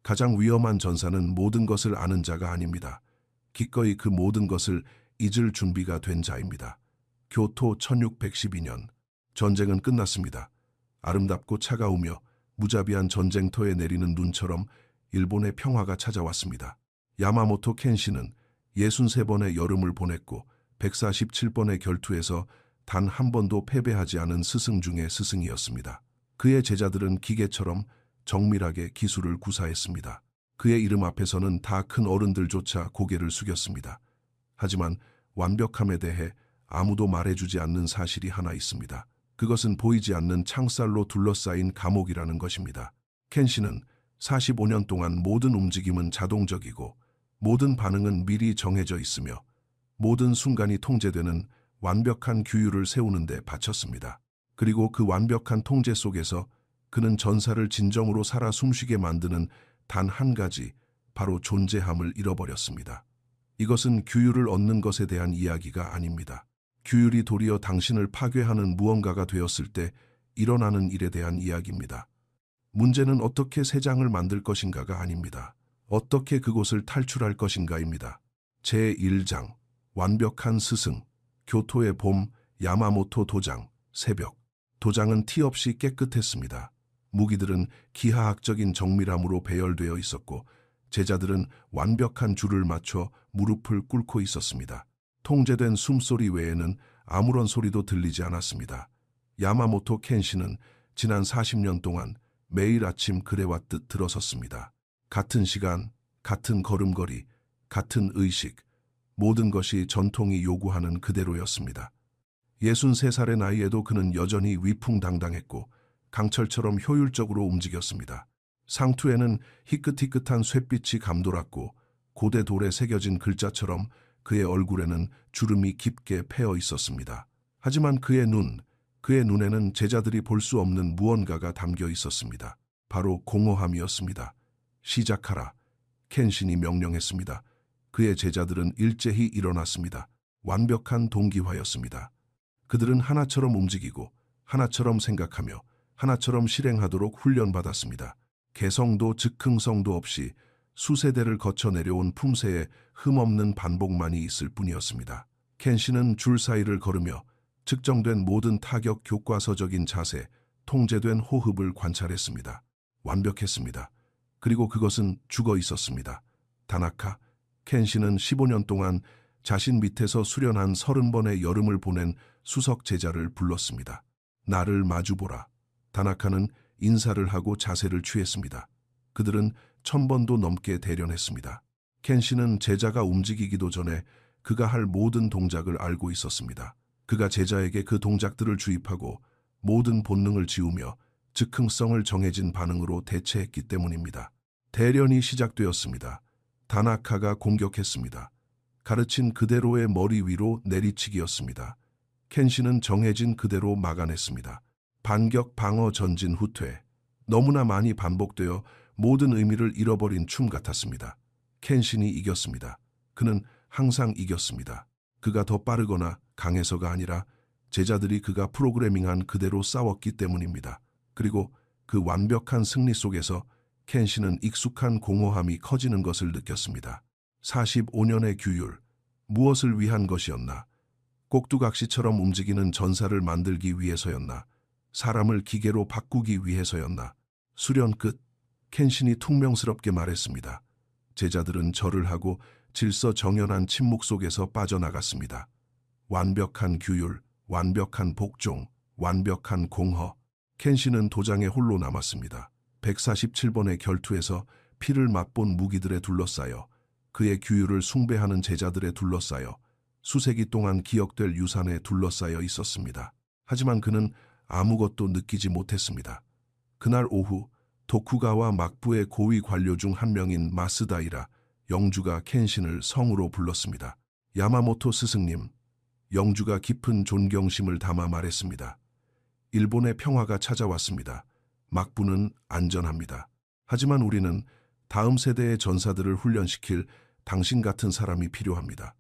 가장 위험한 전사는 모든 것을 아는 자가 아닙니다. 기꺼이 그 모든 것을 잊을 준비가 된 자입니다. 교토 1612년. 전쟁은 끝났습니다. 아름답고 차가우며 무자비한 전쟁터에 내리는 눈처럼 일본의 평화가 찾아왔습니다. 야마모토 켄시는 63번의 여름을 보냈고 147번의 결투에서 단 한 번도 패배하지 않은 스승 중의 스승이었습니다. 그의 제자들은 기계처럼 정밀하게 기술을 구사했습니다. 그의 이름 앞에서는 다 큰 어른들조차 고개를 숙였습니다. 하지만 완벽함에 대해 아무도 말해주지 않는 사실이 하나 있습니다. 그것은 보이지 않는 창살로 둘러싸인 감옥이라는 것입니다. 켄시는 45년 동안 모든 움직임은 자동적이고 모든 반응은 미리 정해져 있으며 모든 순간이 통제되는 완벽한 규율을 세우는 데 바쳤습니다. 그리고 그 완벽한 통제 속에서 그는 전사를 진정으로 살아 숨쉬게 만드는 단 한 가지, 바로 존재함을 잃어버렸습니다. 이것은 규율을 얻는 것에 대한 이야기가 아닙니다. 규율이 도리어 당신을 파괴하는 무언가가 되었을 때 일어나는 일에 대한 이야기입니다. 문제는 어떻게 새 장을 만들 것인가가 아닙니다. 어떻게 그곳을 탈출할 것인가입니다. 제1장, 완벽한 스승, 교토의 봄, 야마모토 도장, 새벽. 도장은 티 없이 깨끗했습니다. 무기들은 기하학적인 정밀함으로 배열되어 있었고 제자들은 완벽한 줄을 맞춰 무릎을 꿇고 있었습니다. 통제된 숨소리 외에는 아무런 소리도 들리지 않았습니다. 야마모토 켄시는 지난 40년 동안 매일 아침 그래왔듯 들어섰습니다. 같은 시간, 같은 걸음걸이, 같은 의식, 모든 것이 전통이 요구하는 그대로였습니다. 63살의 나이에도 그는 여전히 위풍당당했고 강철처럼 효율적으로 움직였습니다. 상투에는 희끗희끗한 쇳빛이 감돌았고 고대 돌에 새겨진 글자처럼 그의 얼굴에는 주름이 깊게 패어 있었습니다. 하지만 그의 눈에는 제자들이 볼 수 없는 무언가가 담겨 있었습니다. 바로 공허함이었습니다. 시작하라. 켄신이 명령했습니다. 그의 제자들은 일제히 일어났습니다. 완벽한 동기화였습니다. 그들은 하나처럼 움직이고 하나처럼 생각하며 하나처럼 실행하도록 훈련받았습니다. 개성도 즉흥성도 없이 수세대를 거쳐 내려온 품새의 흠없는 반복만이 있을 뿐이었습니다. 켄시는 줄 사이를 걸으며 측정된 모든 타격 교과서적인 자세, 통제된 호흡을 관찰했습니다. 완벽했습니다. 그리고 그것은 죽어 있었습니다. 다나카, 켄시는 15년 동안 자신 밑에서 수련한 30번의 여름을 보낸 수석 제자를 불렀습니다. 나를 마주보라. 다나카는 인사를 하고 자세를 취했습니다. 그들은 1000번도 넘게 대련했습니다. 켄시는 제자가 움직이기도 전에 그가 할 모든 동작을 알고 있었습니다. 그가 제자에게 그 동작들을 주입하고 모든 본능을 지우며 즉흥성을 정해진 반응으로 대체했기 때문입니다. 대련이 시작되었습니다. 다나카가 공격했습니다. 가르친 그대로의 머리 위로 내리치기였습니다. 켄시는 정해진 그대로 막아냈습니다. 반격, 방어, 전진, 후퇴. 너무나 많이 반복되어 모든 의미를 잃어버린 춤 같았습니다. 켄신이 이겼습니다. 그는 항상 이겼습니다. 그가 더 빠르거나 강해서가 아니라 제자들이 그가 프로그래밍한 그대로 싸웠기 때문입니다. 그리고 그 완벽한 승리 속에서 켄신은 익숙한 공허함이 커지는 것을 느꼈습니다. 45년의 규율, 무엇을 위한 것이었나? 꼭두각시처럼 움직이는 전사를 만들기 위해서였나? 사람을 기계로 바꾸기 위해서였나? 수련 끝, 켄신이 퉁명스럽게 말했습니다. 제자들은 절을 하고 질서정연한 침묵 속에서 빠져나갔습니다. 완벽한 규율, 완벽한 복종, 완벽한 공허. 켄신은 도장에 홀로 남았습니다. 147번의 결투에서 피를 맛본 무기들에 둘러싸여 그의 규율을 숭배하는 제자들에 둘러싸여 수세기 동안 기억될 유산에 둘러싸여 있었습니다. 하지만 그는 아무것도 느끼지 못했습니다. 그날 오후 도쿠가와 막부의 고위 관료 중 한 명인 마스다이라 영주가 켄신을 성으로 불렀습니다. 야마모토 스승님, 영주가 깊은 존경심을 담아 말했습니다. 일본의 평화가 찾아왔습니다. 막부는 안전합니다. 하지만 우리는 다음 세대의 전사들을 훈련시킬 당신 같은 사람이 필요합니다.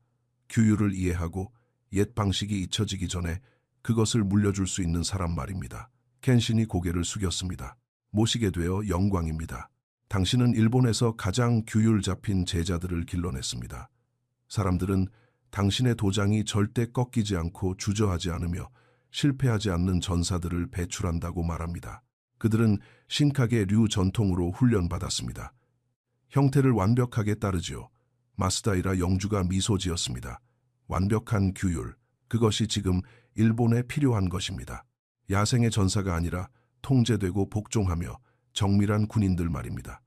규율을 이해하고 옛 방식이 잊혀지기 전에 그것을 물려줄 수 있는 사람 말입니다. 켄신이 고개를 숙였습니다. 모시게 되어 영광입니다. 당신은 일본에서 가장 규율 잡힌 제자들을 길러냈습니다. 사람들은 당신의 도장이 절대 꺾이지 않고 주저하지 않으며 실패하지 않는 전사들을 배출한다고 말합니다. 그들은 신카게 류 전통으로 훈련받았습니다. 형태를 완벽하게 따르지요. 마스다이라 영주가 미소 지었습니다. 완벽한 규율, 그것이 지금 일본에 필요한 것입니다. 야생의 전사가 아니라 통제되고 복종하며 정밀한 군인들 말입니다.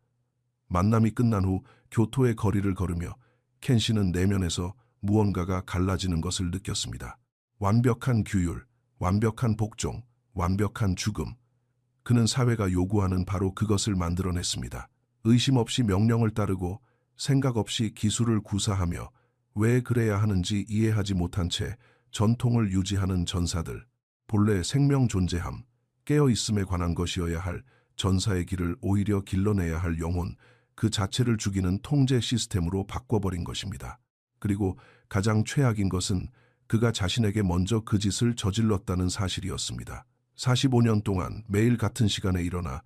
만남이 끝난 후 교토의 거리를 걸으며 켄시는 내면에서 무언가가 갈라지는 것을 느꼈습니다. 완벽한 규율, 완벽한 복종, 완벽한 죽음. 그는 사회가 요구하는 바로 그것을 만들어냈습니다. 의심 없이 명령을 따르고 생각 없이 기술을 구사하며 왜 그래야 하는지 이해하지 못한 채 전통을 유지하는 전사들. 본래 생명 존재함, 깨어있음에 관한 것이어야 할 전사의 길을 오히려 길러내야 할 영혼, 그 자체를 죽이는 통제 시스템으로 바꿔버린 것입니다. 그리고 가장 최악인 것은 그가 자신에게 먼저 그 짓을 저질렀다는 사실이었습니다. 45년 동안 매일 같은 시간에 일어나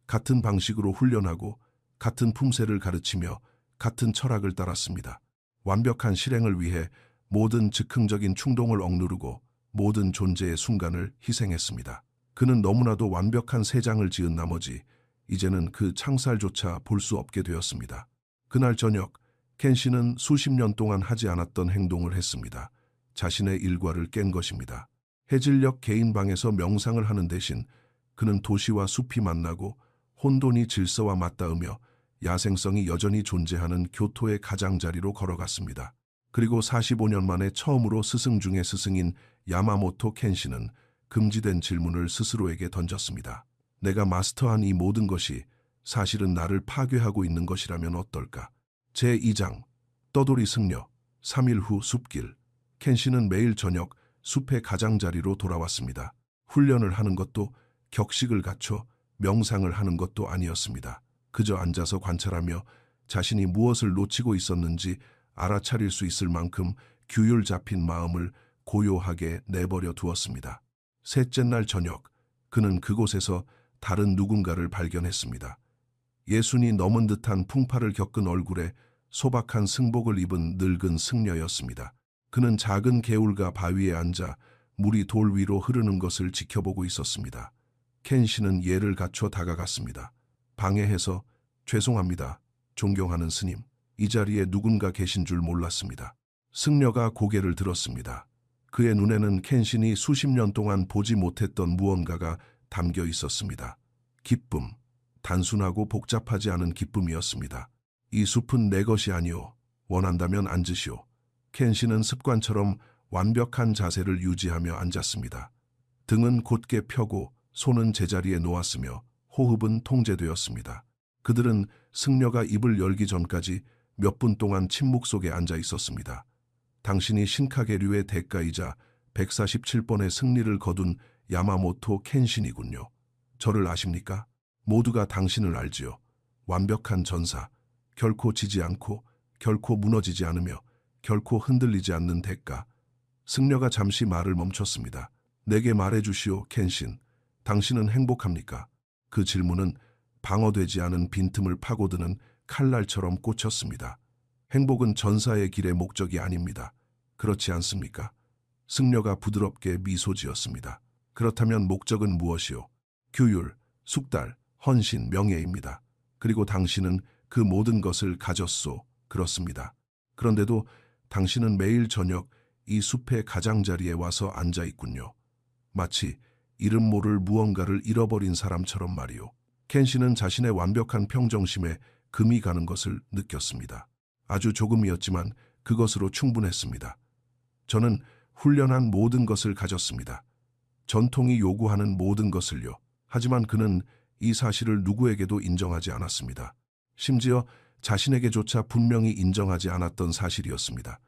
같은 방식으로 훈련하고 같은 품새를 가르치며 같은 철학을 따랐습니다. 완벽한 실행을 위해 모든 즉흥적인 충동을 억누르고 모든 존재의 순간을 희생했습니다. 그는 너무나도 완벽한 새 장을 지은 나머지 이제는 그 창살조차 볼 수 없게 되었습니다. 그날 저녁 켄시는 수십 년 동안 하지 않았던 행동을 했습니다. 자신의 일과를 깬 것입니다. 해질녘 개인 방에서 명상을 하는 대신 그는 도시와 숲이 만나고 혼돈이 질서와 맞닿으며 야생성이 여전히 존재하는 교토의 가장자리로 걸어갔습니다. 그리고 45년 만에 처음으로 스승 중의 스승인 야마모토 켄시는 금지된 질문을 스스로에게 던졌습니다. 내가 마스터한 이 모든 것이 사실은 나를 파괴하고 있는 것이라면 어떨까? 제2장 떠돌이 승려 3일 후 숲길. 켄시는 매일 저녁 숲의 가장자리로 돌아왔습니다. 훈련을 하는 것도 격식을 갖춰 명상을 하는 것도 아니었습니다. 그저 앉아서 관찰하며 자신이 무엇을 놓치고 있었는지 알아차릴 수 있을 만큼 규율 잡힌 마음을 고요하게 내버려 두었습니다. 셋째 날 저녁, 그는 그곳에서 다른 누군가를 발견했습니다. 예순이 넘은 듯한 풍파를 겪은 얼굴에 소박한 승복을 입은 늙은 승려였습니다. 그는 작은 개울가 바위에 앉아 물이 돌 위로 흐르는 것을 지켜보고 있었습니다. 켄시는 예를 갖춰 다가갔습니다. 방해해서 죄송합니다. 존경하는 스님, 이 자리에 누군가 계신 줄 몰랐습니다. 승려가 고개를 들었습니다. 그의 눈에는 켄신이 수십 년 동안 보지 못했던 무언가가 담겨 있었습니다. 기쁨, 단순하고 복잡하지 않은 기쁨이었습니다. 이 숲은 내 것이 아니오. 원한다면 앉으시오. 켄신은 습관처럼 완벽한 자세를 유지하며 앉았습니다. 등은 곧게 펴고 손은 제자리에 놓았으며 호흡은 통제되었습니다. 그들은 승려가 입을 열기 전까지 몇 분 동안 침묵 속에 앉아 있었습니다. 당신이 신카게류의 대가이자 147번의 승리를 거둔 야마모토 켄신이군요. 저를 아십니까? 모두가 당신을 알지요. 완벽한 전사, 결코 지지 않고 결코 무너지지 않으며 결코 흔들리지 않는 대가. 승려가 잠시 말을 멈췄습니다. 내게 말해주시오, 켄신. 당신은 행복합니까? 그 질문은 방어되지 않은 빈틈을 파고드는 칼날처럼 꽂혔습니다. 행복은 전사의 길의 목적이 아닙니다. 그렇지 않습니까? 승려가 부드럽게 미소 지었습니다. 그렇다면 목적은 무엇이오? 규율, 숙달, 헌신, 명예입니다. 그리고 당신은 그 모든 것을 가졌소. 그렇습니다. 그런데도 당신은 매일 저녁 이 숲의 가장자리에 와서 앉아 있군요. 마치 이름 모를 무언가를 잃어버린 사람처럼 말이오. 켄시는 자신의 완벽한 평정심에 금이 가는 것을 느꼈습니다. 아주 조금이었지만 그것으로 충분했습니다. 저는 훈련한 모든 것을 가졌습니다. 전통이 요구하는 모든 것을요. 하지만 그는 이 사실을 누구에게도 인정하지 않았습니다. 심지어 자신에게조차 분명히 인정하지 않았던 사실이었습니다.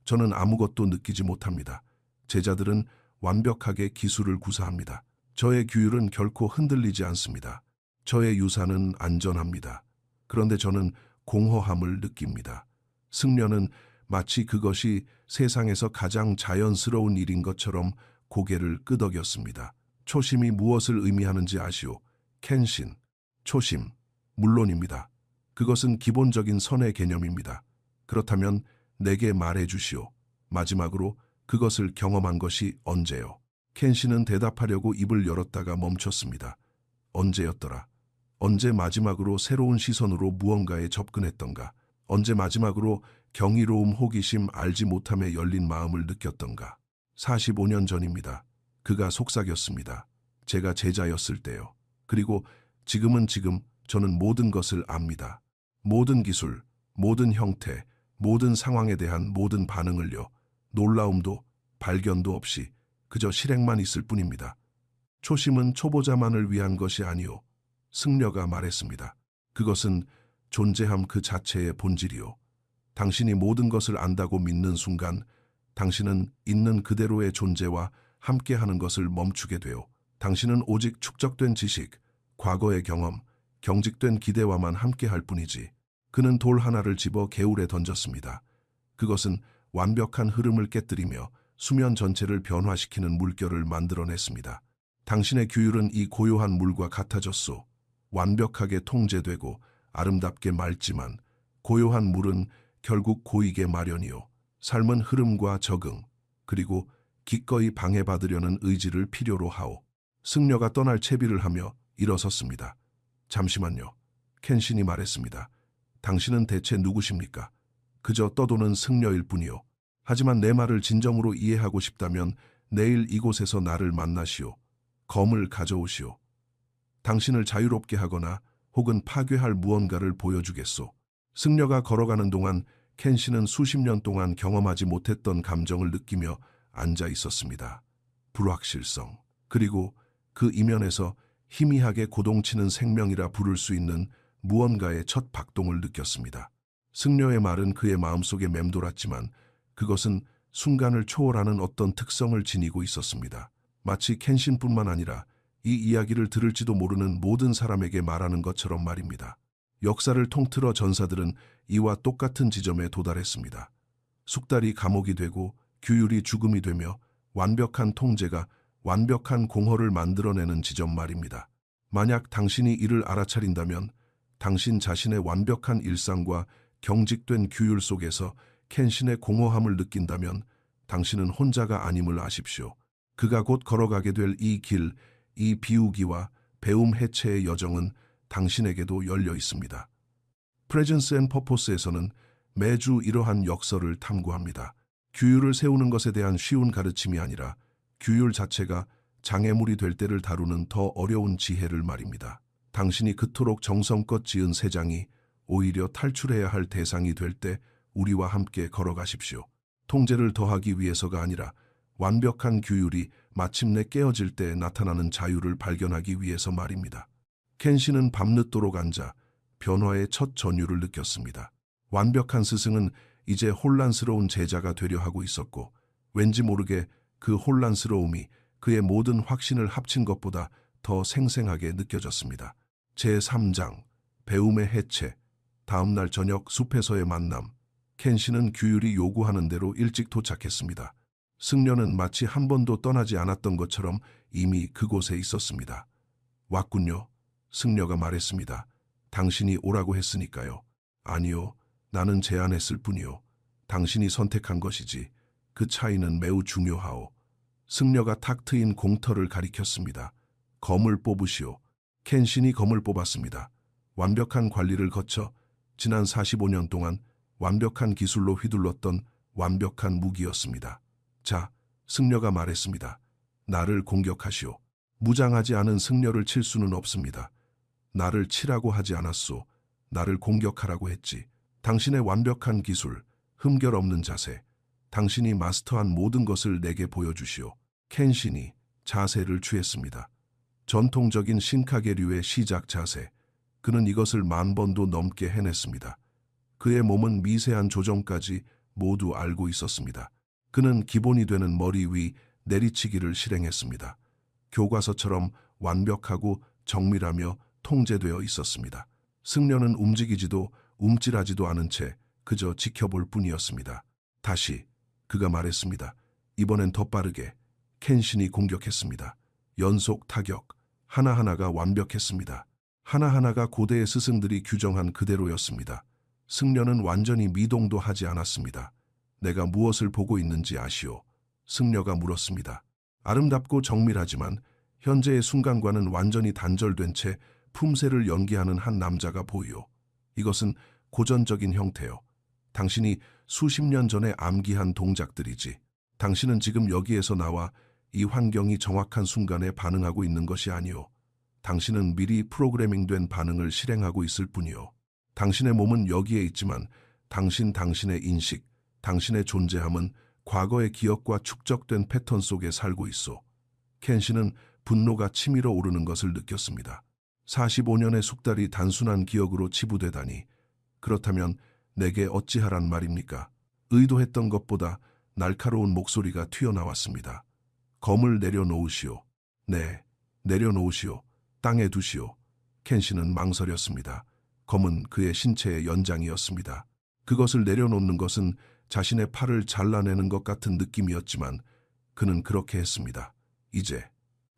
저는 아무것도 느끼지 못합니다. 제자들은 완벽하게 기술을 구사합니다. 저의 규율은 결코 흔들리지 않습니다. 저의 유산은 안전합니다. 그런데 저는 공허함을 느낍니다. 승려는 마치 그것이 세상에서 가장 자연스러운 일인 것처럼 고개를 끄덕였습니다. 초심이 무엇을 의미하는지 아시오? 켄신. 초심. 물론입니다. 그것은 기본적인 선의 개념입니다. 그렇다면 내게 말해 주시오. 마지막으로 그것을 경험한 것이 언제요? 켄 씨는 대답하려고 입을 열었다가 멈췄습니다. 언제였더라? 언제 마지막으로 새로운 시선으로 무언가에 접근했던가? 언제 마지막으로 경이로움, 호기심, 알지 못함에 열린 마음을 느꼈던가? 45년 전입니다. 그가 속삭였습니다. 제가 제자였을 때요. 그리고 지금은 지금 저는 모든 것을 압니다. 모든 기술, 모든 형태, 모든 상황에 대한 모든 반응을요. 놀라움도 발견도 없이 그저 실행만 있을 뿐입니다. 초심은 초보자만을 위한 것이 아니오. 승려가 말했습니다. 그것은 존재함 그 자체의 본질이오. 당신이 모든 것을 안다고 믿는 순간 당신은 있는 그대로의 존재와 함께하는 것을 멈추게 되오. 당신은 오직 축적된 지식, 과거의 경험, 경직된 기대와만 함께할 뿐이지. 그는 돌 하나를 집어 개울에 던졌습니다. 그것은 완벽한 흐름을 깨뜨리며 수면 전체를 변화시키는 물결을 만들어냈습니다. 당신의 규율은 이 고요한 물과 같아졌소. 완벽하게 통제되고 아름답게 맑지만 고요한 물은 결국 고이게 마련이요. 삶은 흐름과 적응, 그리고 기꺼이 방해받으려는 의지를 필요로 하오. 승려가 떠날 채비를 하며 일어섰습니다. 잠시만요. 켄신이 말했습니다. 당신은 대체 누구십니까? 그저 떠도는 승려일 뿐이요. 하지만 내 말을 진정으로 이해하고 싶다면 내일 이곳에서 나를 만나시오. 검을 가져오시오. 당신을 자유롭게 하거나 혹은 파괴할 무언가를 보여주겠소. 승려가 걸어가는 동안 켄신은 수십 년 동안 경험하지 못했던 감정을 느끼며 앉아 있었습니다. 불확실성, 그리고 그 이면에서 희미하게 고동치는 생명이라 부를 수 있는 무언가의 첫 박동을 느꼈습니다. 승려의 말은 그의 마음속에 맴돌았지만 그것은 순간을 초월하는 어떤 특성을 지니고 있었습니다. 마치 켄신뿐만 아니라 이 이야기를 들을지도 모르는 모든 사람에게 말하는 것처럼 말입니다. 역사를 통틀어 전사들은 이와 똑같은 지점에 도달했습니다. 숙달이 감옥이 되고 규율이 죽음이 되며 완벽한 통제가 완벽한 공허를 만들어내는 지점 말입니다. 만약 당신이 이를 알아차린다면 당신 자신의 완벽한 일상과 경직된 규율 속에서 켄신의 공허함을 느낀다면 당신은 혼자가 아님을 아십시오. 그가 곧 걸어가게 될 이 길, 이 비우기와 배움 해체의 여정은 당신에게도 열려 있습니다. 프레젠스 앤 퍼포스에서는 매주 이러한 역설을 탐구합니다. 규율을 세우는 것에 대한 쉬운 가르침이 아니라 규율 자체가 장애물이 될 때를 다루는 더 어려운 지혜를 말입니다. 당신이 그토록 정성껏 지은 새 장이 오히려 탈출해야 할 대상이 될 때 우리와 함께 걸어가십시오. 통제를 더하기 위해서가 아니라 완벽한 규율이 마침내 깨어질 때 나타나는 자유를 발견하기 위해서 말입니다. 켄신은 밤늦도록 앉아 변화의 첫 전율을 느꼈습니다. 완벽한 스승은 이제 혼란스러운 제자가 되려 하고 있었고 왠지 모르게 그 혼란스러움이 그의 모든 확신을 합친 것보다 더 생생하게 느껴졌습니다. 제3장 배움의 해체. 다음날 저녁 숲에서의 만남. 켄신은 규율이 요구하는 대로 일찍 도착했습니다. 승려는 마치 한 번도 떠나지 않았던 것처럼 이미 그곳에 있었습니다. 왔군요. 승려가 말했습니다. 당신이 오라고 했으니까요. 아니요. 나는 제안했을 뿐이요. 당신이 선택한 것이지. 그 차이는 매우 중요하오. 승려가 탁 트인 공터를 가리켰습니다. 검을 뽑으시오. 켄신이 검을 뽑았습니다. 완벽한 관리를 거쳐 지난 45년 동안 완벽한 기술로 휘둘렀던 완벽한 무기였습니다. 자, 승려가 말했습니다. 나를 공격하시오. 무장하지 않은 승려를 칠 수는 없습니다. 나를 치라고 하지 않았소. 나를 공격하라고 했지. 당신의 완벽한 기술, 흠결 없는 자세, 당신이 마스터한 모든 것을 내게 보여주시오. 켄신이 자세를 취했습니다. 전통적인 신카게류의 시작 자세. 그는 이것을 10,000번도 넘게 해냈습니다. 그의 몸은 미세한 조정까지 모두 알고 있었습니다. 그는 기본이 되는 머리 위 내리치기를 실행했습니다. 교과서처럼 완벽하고 정밀하며 통제되어 있었습니다. 승려는 움직이지도 움찔하지도 않은 채 그저 지켜볼 뿐이었습니다. 다시 그가 말했습니다. 이번엔 더 빠르게. 켄신이 공격했습니다. 연속 타격, 하나하나가 완벽했습니다. 하나하나가 고대의 스승들이 규정한 그대로였습니다. 승려는 완전히 미동도 하지 않았습니다. 내가 무엇을 보고 있는지 아시오? 승려가 물었습니다. 아름답고 정밀하지만 현재의 순간과는 완전히 단절된 채 품새를 연기하는 한 남자가 보이오. 이것은 고전적인 형태요. 당신이 수십 년 전에 암기한 동작들이지. 당신은 지금 여기에서 나와 이 환경이 정확한 순간에 반응하고 있는 것이 아니오. 당신은 미리 프로그래밍된 반응을 실행하고 있을 뿐이오. 당신의 몸은 여기에 있지만 당신의 인식, 당신의 존재함은 과거의 기억과 축적된 패턴 속에 살고 있어. 켄 씨는 분노가 치밀어 오르는 것을 느꼈습니다. 45년의 숙달이 단순한 기억으로 치부되다니. 그렇다면 내게 어찌하란 말입니까? 의도했던 것보다 날카로운 목소리가 튀어나왔습니다. 검을 내려놓으시오. 네, 내려놓으시오. 땅에 두시오. 켄 씨는 망설였습니다. 검은 그의 신체의 연장이었습니다. 그것을 내려놓는 것은 자신의 팔을 잘라내는 것 같은 느낌이었지만 그는 그렇게 했습니다. 이제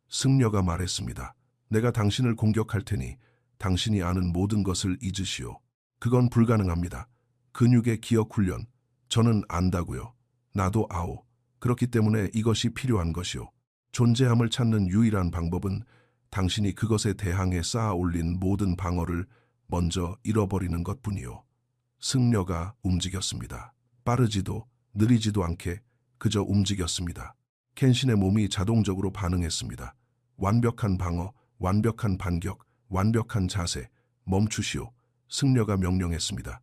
승려가 말했습니다. 내가 당신을 공격할 테니 당신이 아는 모든 것을 잊으시오. 그건 불가능합니다. 근육의 기억 훈련. 저는 안다고요. 나도 아오. 그렇기 때문에 이것이 필요한 것이오. 존재함을 찾는 유일한 방법은 당신이 그것에 대항해 쌓아 올린 모든 방어를 먼저 잃어버리는 것뿐이오. 승려가 움직였습니다. 빠르지도 느리지도 않게 그저 움직였습니다. 켄신의 몸이 자동적으로 반응했습니다. 완벽한 방어, 완벽한 반격, 완벽한 자세. 멈추시오. 승려가 명령했습니다.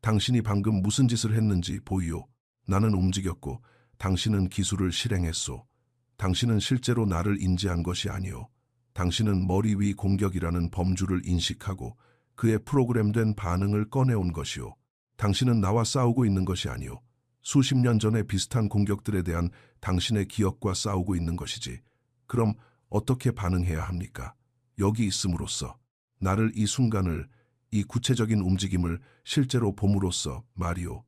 당신이 방금 무슨 짓을 했는지 보이오. 나는 움직였고 당신은 기술을 실행했소. 당신은 실제로 나를 인지한 것이 아니오. 당신은 머리 위 공격이라는 범주를 인식하고 그의 프로그램된 반응을 꺼내온 것이오. 당신은 나와 싸우고 있는 것이 아니오. 수십 년 전의 비슷한 공격들에 대한 당신의 기억과 싸우고 있는 것이지. 그럼 어떻게 반응해야 합니까? 여기 있음으로써 나를 이 순간을, 이 구체적인 움직임을 실제로 봄으로써 말이오.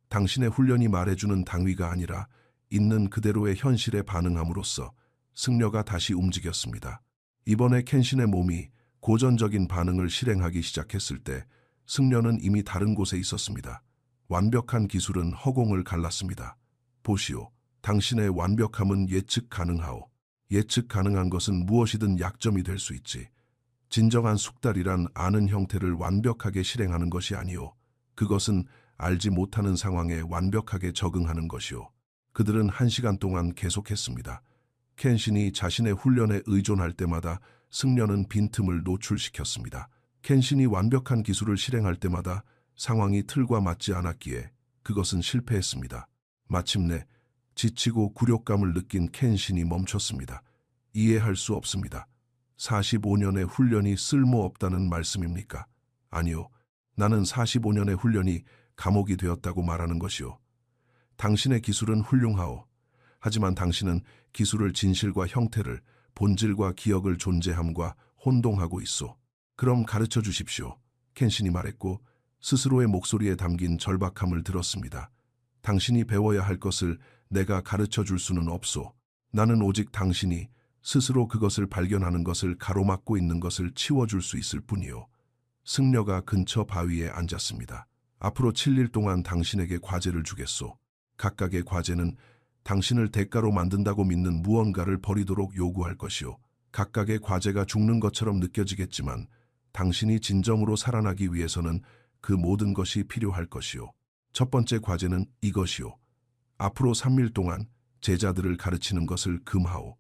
당신의 훈련이 말해주는 당위가 아니라 있는 그대로의 현실에 반응함으로써 승려가 다시 움직였습니다. 이번에 켄신의 몸이 고전적인 반응을 실행하기 시작했을 때 승려는 이미 다른 곳에 있었습니다. 완벽한 기술은 허공을 갈랐습니다. 보시오. 당신의 완벽함은 예측 가능하오. 예측 가능한 것은 무엇이든 약점이 될 수 있지. 진정한 숙달이란 아는 형태를 완벽하게 실행하는 것이 아니오. 그것은 알지 못하는 상황에 완벽하게 적응하는 것이오. 그들은 1시간 동안 계속했습니다. 켄신이 자신의 훈련에 의존할 때마다 승려는 빈틈을 노출시켰습니다. 켄신이 완벽한 기술을 실행할 때마다 상황이 틀과 맞지 않았기에 그것은 실패했습니다. 마침내 지치고 굴욕감을 느낀 켄신이 멈췄습니다. 이해할 수 없습니다. 45년의 훈련이 쓸모없다는 말씀입니까? 아니요. 나는 45년의 훈련이 감옥이 되었다고 말하는 것이오. 당신의 기술은 훌륭하오. 하지만 당신은 기술을 진실과 형태를, 본질과 기억을 존재함과 혼동하고 있소. 그럼 가르쳐 주십시오. 켄신이 말했고 스스로의 목소리에 담긴 절박함을 들었습니다. 당신이 배워야 할 것을 내가 가르쳐 줄 수는 없소. 나는 오직 당신이 스스로 그것을 발견하는 것을 가로막고 있는 것을 치워줄 수 있을 뿐이오. 승려가 근처 바위에 앉았습니다. 앞으로 7일 동안 당신에게 과제를 주겠소. 각각의 과제는 당신을 대가로 만든다고 믿는 무언가를 버리도록 요구할 것이오. 각각의 과제가 죽는 것처럼 느껴지겠지만 당신이 진정으로 살아나기 위해서는 그 모든 것이 필요할 것이오. 첫 번째 과제는 이것이오. 앞으로 3일 동안 제자들을 가르치는 것을 금하오.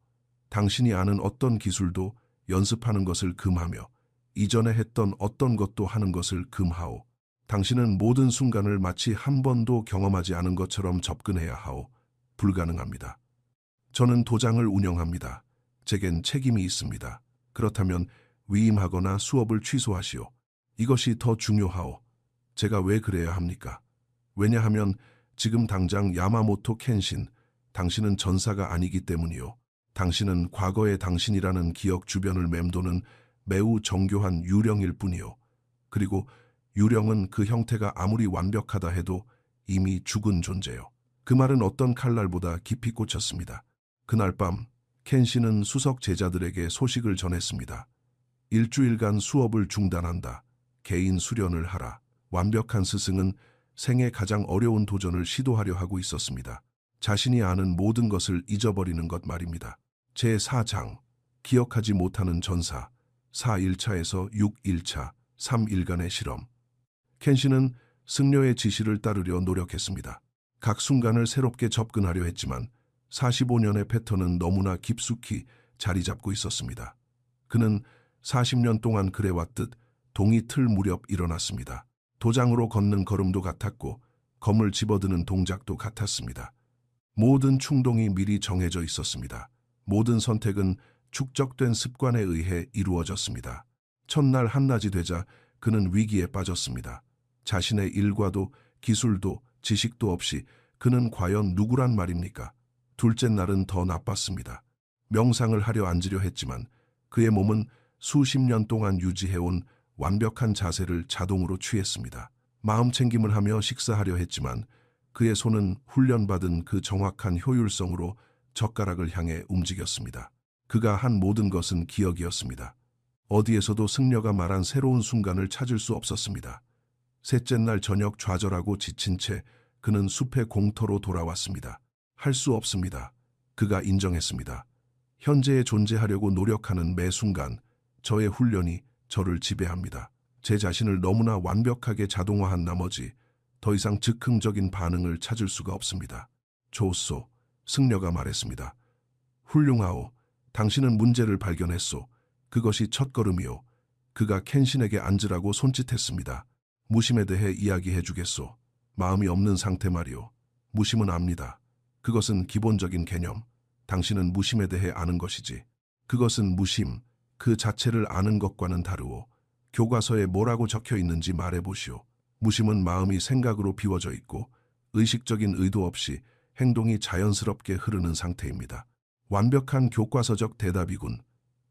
당신이 아는 어떤 기술도 연습하는 것을 금하며 이전에 했던 어떤 것도 하는 것을 금하오. 당신은 모든 순간을 마치 한 번도 경험하지 않은 것처럼 접근해야 하오. 불가능합니다. 저는 도장을 운영합니다. 제겐 책임이 있습니다. 그렇다면 위임하거나 수업을 취소하시오. 이것이 더 중요하오. 제가 왜 그래야 합니까? 왜냐하면 지금 당장 야마모토 켄신, 당신은 전사가 아니기 때문이요. 당신은 과거의 당신이라는 기억 주변을 맴도는 매우 정교한 유령일 뿐이요. 그리고 유령은 그 형태가 아무리 완벽하다 해도 이미 죽은 존재요. 그 말은 어떤 칼날보다 깊이 꽂혔습니다. 그날 밤 켄신은 수석 제자들에게 소식을 전했습니다. 일주일간 수업을 중단한다. 개인 수련을 하라. 완벽한 스승은 생애 가장 어려운 도전을 시도하려 하고 있었습니다. 자신이 아는 모든 것을 잊어버리는 것 말입니다. 제4장 기억하지 못하는 전사 4일차에서 6일차 3일간의 실험. 켄시는 승려의 지시를 따르려 노력했습니다. 각 순간을 새롭게 접근하려 했지만 45년의 패턴은 너무나 깊숙이 자리 잡고 있었습니다. 그는 40년 동안 그래왔듯 동이 틀 무렵 일어났습니다. 도장으로 걷는 걸음도 같았고 검을 집어드는 동작도 같았습니다. 모든 충동이 미리 정해져 있었습니다. 모든 선택은 축적된 습관에 의해 이루어졌습니다. 첫날 한낮이 되자 그는 위기에 빠졌습니다. 자신의 일과도 기술도 지식도 없이 그는 과연 누구란 말입니까? 둘째 날은 더 나빴습니다. 명상을 하려 앉으려 했지만 그의 몸은 수십 년 동안 유지해온 완벽한 자세를 자동으로 취했습니다. 마음챙김을 하며 식사하려 했지만 그의 손은 훈련받은 그 정확한 효율성으로 젓가락을 향해 움직였습니다. 그가 한 모든 것은 기억이었습니다. 어디에서도 승려가 말한 새로운 순간을 찾을 수 없었습니다. 셋째 날 저녁 좌절하고 지친 채 그는 숲의 공터로 돌아왔습니다. 할 수 없습니다. 그가 인정했습니다. 현재에 존재하려고 노력하는 매 순간 저의 훈련이 저를 지배합니다. 제 자신을 너무나 완벽하게 자동화한 나머지 더 이상 즉흥적인 반응을 찾을 수가 없습니다. 좋소, 승려가 말했습니다. 훌륭하오. 당신은 문제를 발견했소. 그것이 첫걸음이오. 그가 켄신에게 앉으라고 손짓했습니다. 무심에 대해 이야기해 주겠소. 마음이 없는 상태 말이오. 무심은 압니다. 그것은 기본적인 개념. 당신은 무심에 대해 아는 것이지. 그것은 무심, 그 자체를 아는 것과는 다르오. 교과서에 뭐라고 적혀 있는지 말해보시오. 무심은 마음이 생각으로 비워져 있고 의식적인 의도 없이 행동이 자연스럽게 흐르는 상태입니다. 완벽한 교과서적 대답이군.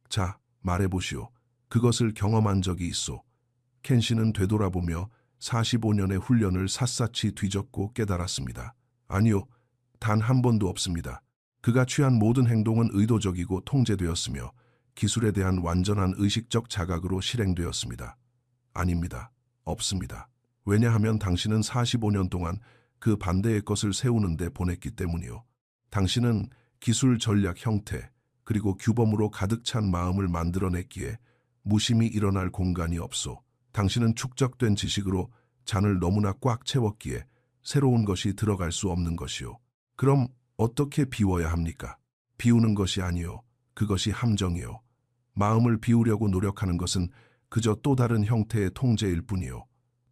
자, 말해보시오. 그것을 경험한 적이 있소. 켄시는 되돌아보며 45년의 훈련을 샅샅이 뒤졌고 깨달았습니다. 아니요, 단 한 번도 없습니다. 그가 취한 모든 행동은 의도적이고 통제되었으며 기술에 대한 완전한 의식적 자각으로 실행되었습니다. 아닙니다. 없습니다. 왜냐하면 당신은 45년 동안 그 반대의 것을 세우는 데 보냈기 때문이요. 당신은 기술 전략 형태 그리고 규범으로 가득 찬 마음을 만들어냈기에 무심히 일어날 공간이 없소. 당신은 축적된 지식으로 잔을 너무나 꽉 채웠기에 새로운 것이 들어갈 수 없는 것이요. 그럼 어떻게 비워야 합니까? 비우는 것이 아니요. 그것이 함정이요. 마음을 비우려고 노력하는 것은 그저 또 다른 형태의 통제일 뿐이요.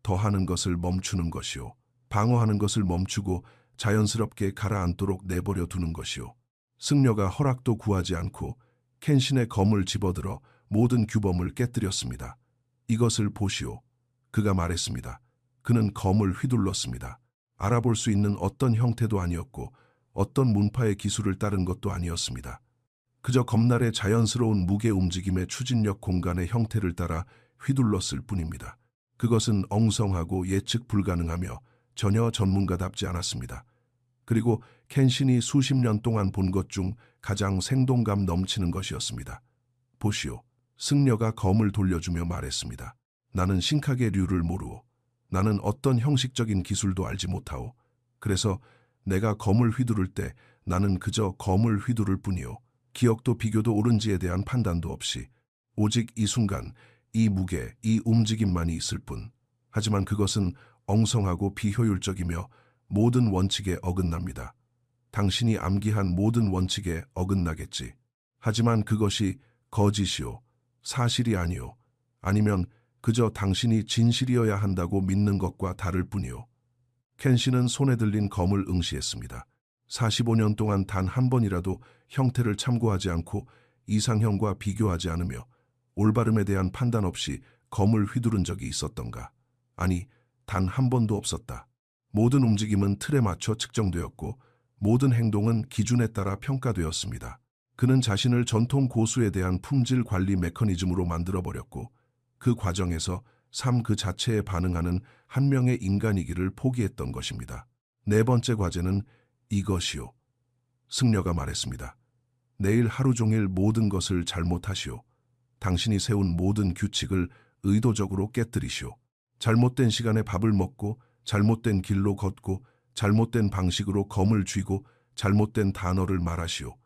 더하는 것을 멈추는 것이요. 방어하는 것을 멈추고 자연스럽게 가라앉도록 내버려 두는 것이요. 승려가 허락도 구하지 않고 켄신의 검을 집어들어 모든 규범을 깨뜨렸습니다. 이것을 보시오. 그가 말했습니다. 그는 검을 휘둘렀습니다. 알아볼 수 있는 어떤 형태도 아니었고 어떤 문파의 기술을 따른 것도 아니었습니다. 그저 검날의 자연스러운 무게 움직임의 추진력 공간의 형태를 따라 휘둘렀을 뿐입니다. 그것은 엉성하고 예측 불가능하며 전혀 전문가답지 않았습니다. 그리고 켄신이 수십 년 동안 본 것 중 가장 생동감 넘치는 것이었습니다. 보시오. 승려가 검을 돌려주며 말했습니다. 나는 신학의 류를 모르오. 나는 어떤 형식적인 기술도 알지 못하오. 그래서 내가 검을 휘두를 때 나는 그저 검을 휘두를 뿐이오. 기억도 비교도 옳은지에 대한 판단도 없이 오직 이 순간, 이 무게, 이 움직임만이 있을 뿐. 하지만 그것은 엉성하고 비효율적이며 모든 원칙에 어긋납니다. 당신이 암기한 모든 원칙에 어긋나겠지. 하지만 그것이 거짓이요. 사실이 아니요. 아니면 그저 당신이 진실이어야 한다고 믿는 것과 다를 뿐이요. 켄시는 손에 들린 검을 응시했습니다. 45년 동안 단 한 번이라도 형태를 참고하지 않고 이상형과 비교하지 않으며 올바름에 대한 판단 없이 검을 휘두른 적이 있었던가? 아니, 단 한 번도 없었다. 모든 움직임은 틀에 맞춰 측정되었고 모든 행동은 기준에 따라 평가되었습니다. 그는 자신을 전통 고수에 대한 품질 관리 메커니즘으로 만들어버렸고 그 과정에서 삶 그 자체에 반응하는 한 명의 인간이기를 포기했던 것입니다. 네 번째 과제는 이것이요. 승려가 말했습니다. 내일 하루 종일 모든 것을 잘못하시오. 당신이 세운 모든 규칙을 의도적으로 깨뜨리시오. 잘못된 시간에 밥을 먹고, 잘못된 길로 걷고, 잘못된 방식으로 검을 쥐고, 잘못된 단어를 말하시오.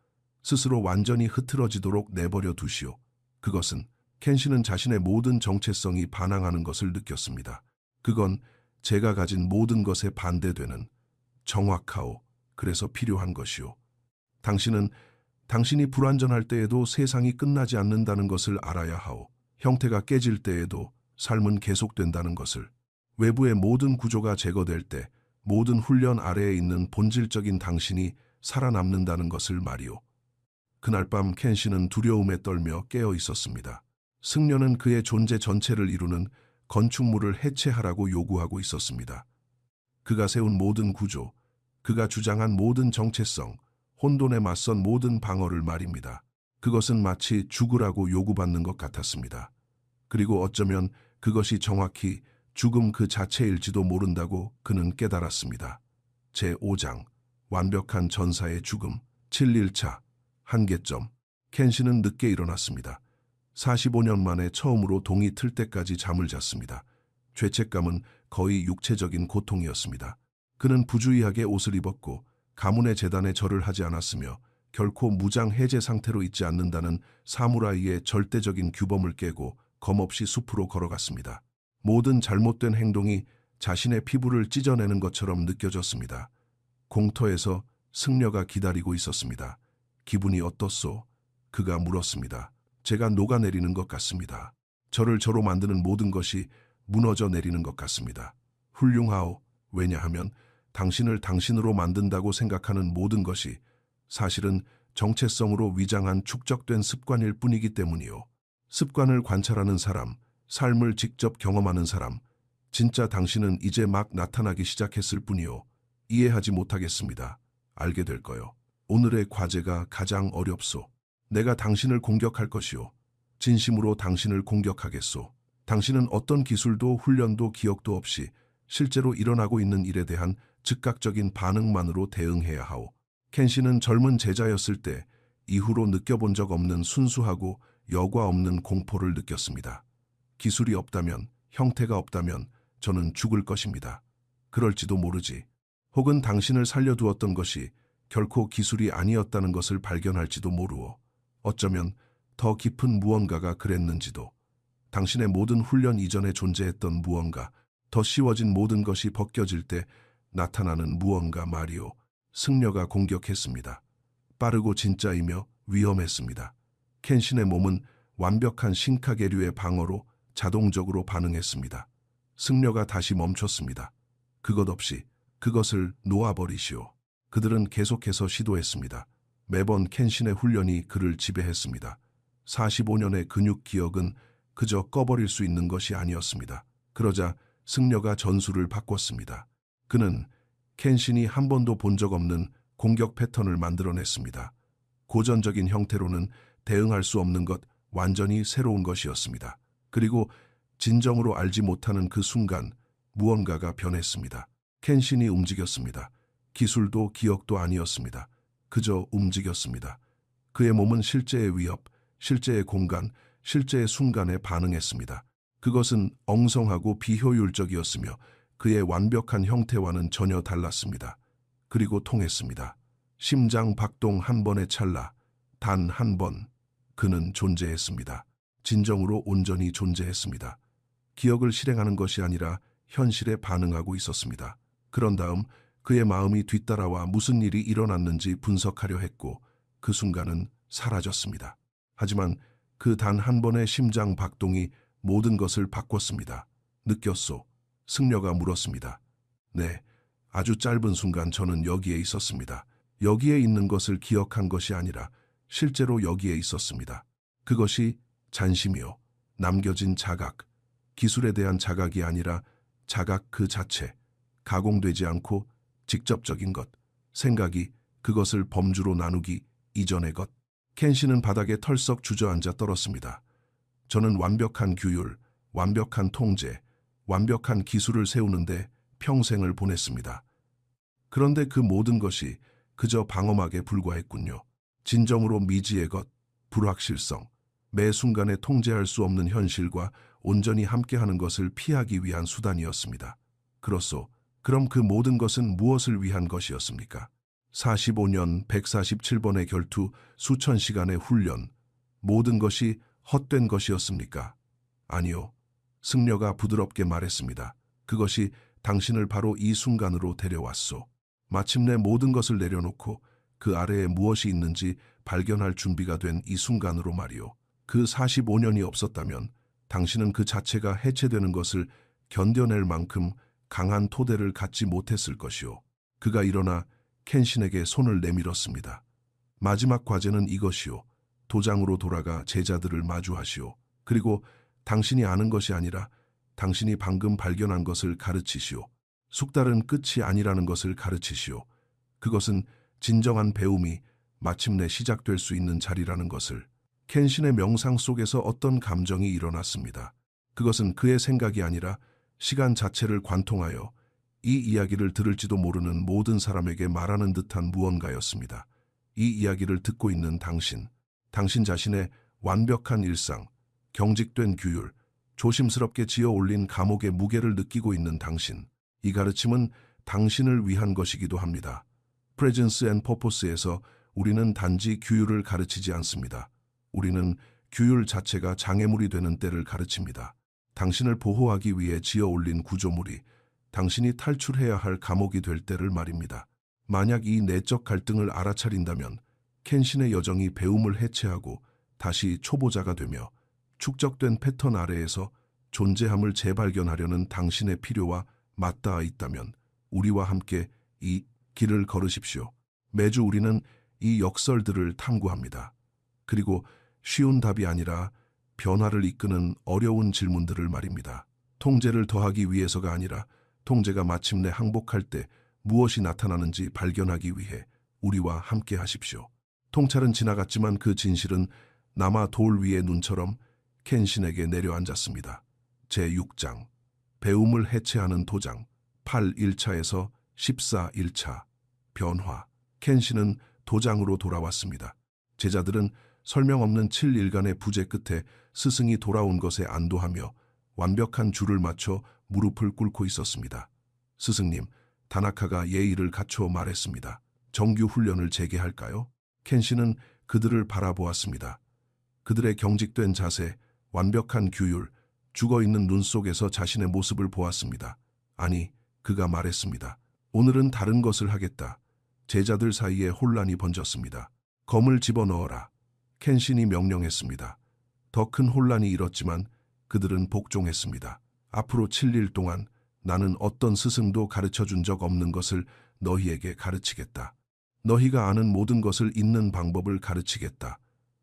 스스로 완전히 흐트러지도록 내버려 두시오. 그것은 켄시는 자신의 모든 정체성이 반항하는 것을 느꼈습니다. 그건 제가 가진 모든 것에 반대되는 정확하오. 그래서 필요한 것이오. 당신은 당신이 불완전할 때에도 세상이 끝나지 않는다는 것을 알아야 하오. 형태가 깨질 때에도 삶은 계속된다는 것을. 외부의 모든 구조가 제거될 때 모든 훈련 아래에 있는 본질적인 당신이 살아남는다는 것을 말이오. 그날 밤 켄시는 두려움에 떨며 깨어 있었습니다. 승려는 그의 존재 전체를 이루는 건축물을 해체하라고 요구하고 있었습니다. 그가 세운 모든 구조, 그가 주장한 모든 정체성, 혼돈에 맞선 모든 방어를 말입니다. 그것은 마치 죽으라고 요구받는 것 같았습니다. 그리고 어쩌면 그것이 정확히 죽음 그 자체일지도 모른다고 그는 깨달았습니다. 제5장 완벽한 전사의 죽음 7일차 한계점. 켄시는 늦게 일어났습니다. 45년 만에 처음으로 동이 틀 때까지 잠을 잤습니다. 죄책감은 거의 육체적인 고통이었습니다. 그는 부주의하게 옷을 입었고 가문의 제단에 절을 하지 않았으며 결코 무장 해제 상태로 있지 않는다는 사무라이의 절대적인 규범을 깨고 검없이 숲으로 걸어갔습니다. 모든 잘못된 행동이 자신의 피부를 찢어내는 것처럼 느껴졌습니다. 공터에서 승려가 기다리고 있었습니다. 기분이 어떻소? 그가 물었습니다. 제가 녹아내리는 것 같습니다. 저를 저로 만드는 모든 것이 무너져 내리는 것 같습니다. 훌륭하오. 왜냐하면 당신을 당신으로 만든다고 생각하는 모든 것이 사실은 정체성으로 위장한 축적된 습관일 뿐이기 때문이요. 습관을 관찰하는 사람, 삶을 직접 경험하는 사람, 진짜 당신은 이제 막 나타나기 시작했을 뿐이요. 이해하지 못하겠습니다. 알게 될 거요. 오늘의 과제가 가장 어렵소. 내가 당신을 공격할 것이요. 진심으로 당신을 공격하겠소. 당신은 어떤 기술도 훈련도 기억도 없이 실제로 일어나고 있는 일에 대한 즉각적인 반응만으로 대응해야 하오. 켄시는 젊은 제자였을 때 이후로 느껴본 적 없는 순수하고 여과 없는 공포를 느꼈습니다. 기술이 없다면, 형태가 없다면 저는 죽을 것입니다. 그럴지도 모르지. 혹은 당신을 살려두었던 것이 결코 기술이 아니었다는 것을 발견할지도 모르오. 어쩌면 더 깊은 무언가가 그랬는지도. 당신의 모든 훈련 이전에 존재했던 무언가, 더 씌워진 모든 것이 벗겨질 때 나타나는 무언가 말이오. 승려가 공격했습니다. 빠르고 진짜이며 위험했습니다. 켄신의 몸은 완벽한 신카계류의 방어로 자동적으로 반응했습니다. 승려가 다시 멈췄습니다. 그것 없이 그것을 놓아버리시오. 그들은 계속해서 시도했습니다. 매번 켄신의 훈련이 그를 지배했습니다. 45년의 근육 기억은 그저 꺼버릴 수 있는 것이 아니었습니다. 그러자 승려가 전술을 바꿨습니다. 그는 켄신이 한 번도 본 적 없는 공격 패턴을 만들어냈습니다. 고전적인 형태로는 대응할 수 없는 것, 완전히 새로운 것이었습니다. 그리고 진정으로 알지 못하는 그 순간 무언가가 변했습니다. 켄신이 움직였습니다. 기술도 기억도 아니었습니다. 그저 움직였습니다. 그의 몸은 실제의 위협, 실제의 공간, 실제의 순간에 반응했습니다. 그것은 엉성하고 비효율적이었으며 그의 완벽한 형태와는 전혀 달랐습니다. 그리고 통했습니다. 심장 박동 한 번의 찰나, 단 한 번, 그는 존재했습니다. 진정으로 온전히 존재했습니다. 기억을 실행하는 것이 아니라 현실에 반응하고 있었습니다. 그런 다음 그의 마음이 뒤따라와 무슨 일이 일어났는지 분석하려 했고 그 순간은 사라졌습니다. 하지만 그 단 한 번의 심장 박동이 모든 것을 바꿨습니다. 느꼈소? 승려가 물었습니다. 네, 아주 짧은 순간 저는 여기에 있었습니다. 여기에 있는 것을 기억한 것이 아니라 실제로 여기에 있었습니다. 그것이 잔심이요, 남겨진 자각, 기술에 대한 자각이 아니라 자각 그 자체, 가공되지 않고 직접적인 것, 생각이 그것을 범주로 나누기 이전의 것. 켄시는 바닥에 털썩 주저앉아 떨었습니다. 저는 완벽한 규율, 완벽한 통제, 완벽한 기술을 세우는데 평생을 보냈습니다. 그런데 그 모든 것이 그저 방어막에 불과했군요. 진정으로 미지의 것, 불확실성, 매 순간에 통제할 수 없는 현실과 온전히 함께하는 것을 피하기 위한 수단이었습니다. 그렇소. 그럼 그 모든 것은 무엇을 위한 것이었습니까? 45년 147번의 결투, 수천 시간의 훈련, 모든 것이 헛된 것이었습니까? 아니요. 승려가 부드럽게 말했습니다. 그것이 당신을 바로 이 순간으로 데려왔소. 마침내 모든 것을 내려놓고 그 아래에 무엇이 있는지 발견할 준비가 된 이 순간으로 말이요. 그 45년이 없었다면 당신은 그 자체가 해체되는 것을 견뎌낼 만큼 강한 토대를 갖지 못했을 것이요. 그가 일어나 켄신에게 손을 내밀었습니다. 마지막 과제는 이것이요. 도장으로 돌아가 제자들을 마주하시오. 그리고 당신이 아는 것이 아니라 당신이 방금 발견한 것을 가르치시오. 숙달은 끝이 아니라는 것을 가르치시오. 그것은 진정한 배움이 마침내 시작될 수 있는 자리라는 것을. 켄신의 명상 속에서 어떤 감정이 일어났습니다. 그것은 그의 생각이 아니라 시간 자체를 관통하여 이 이야기를 들을지도 모르는 모든 사람에게 말하는 듯한 무언가였습니다. 이 이야기를 듣고 있는 당신, 당신 자신의 완벽한 일상, 경직된 규율, 조심스럽게 지어 올린 감옥의 무게를 느끼고 있는 당신, 이 가르침은 당신을 위한 것이기도 합니다. Presence and Purpose에서 우리는 단지 규율을 가르치지 않습니다. 우리는 규율 자체가 장애물이 되는 때를 가르칩니다. 당신을 보호하기 위해 지어 올린 구조물이 당신이 탈출해야 할 감옥이 될 때를 말입니다. 만약 이 내적 갈등을 알아차린다면 켄신의 여정이 배움을 해체하고 다시 초보자가 되며 축적된 패턴 아래에서 존재함을 재발견하려는 당신의 필요와 맞닿아 있다면 우리와 함께 이 길을 걸으십시오. 매주 우리는 이 역설들을 탐구합니다. 그리고 쉬운 답이 아니라 변화를 이끄는 어려운 질문들을 말입니다. 통제를 더하기 위해서가 아니라 통제가 마침내 항복할 때 무엇이 나타나는지 발견하기 위해 우리와 함께 하십시오. 통찰은 지나갔지만 그 진실은 남아 돌 위의 눈처럼 켄신에게 내려앉았습니다. 제6장 배움을 해체하는 도장 8일차에서 14일차 변화. 켄신은 도장으로 돌아왔습니다. 제자들은 설명 없는 7일간의 부재 끝에 스승이 돌아온 것에 안도하며 완벽한 줄을 맞춰 무릎을 꿇고 있었습니다. 스승님, 다나카가 예의를 갖추어 말했습니다. 정규 훈련을 재개할까요? 켄신은 그들을 바라보았습니다. 그들의 경직된 자세, 완벽한 규율, 죽어있는 눈 속에서 자신의 모습을 보았습니다. 아니, 그가 말했습니다. 오늘은 다른 것을 하겠다. 제자들 사이에 혼란이 번졌습니다. 검을 집어넣어라. 켄신이 명령했습니다. 더 큰 혼란이 일었지만 그들은 복종했습니다. 앞으로 7일 동안 나는 어떤 스승도 가르쳐준 적 없는 것을 너희에게 가르치겠다. 너희가 아는 모든 것을 잊는 방법을 가르치겠다.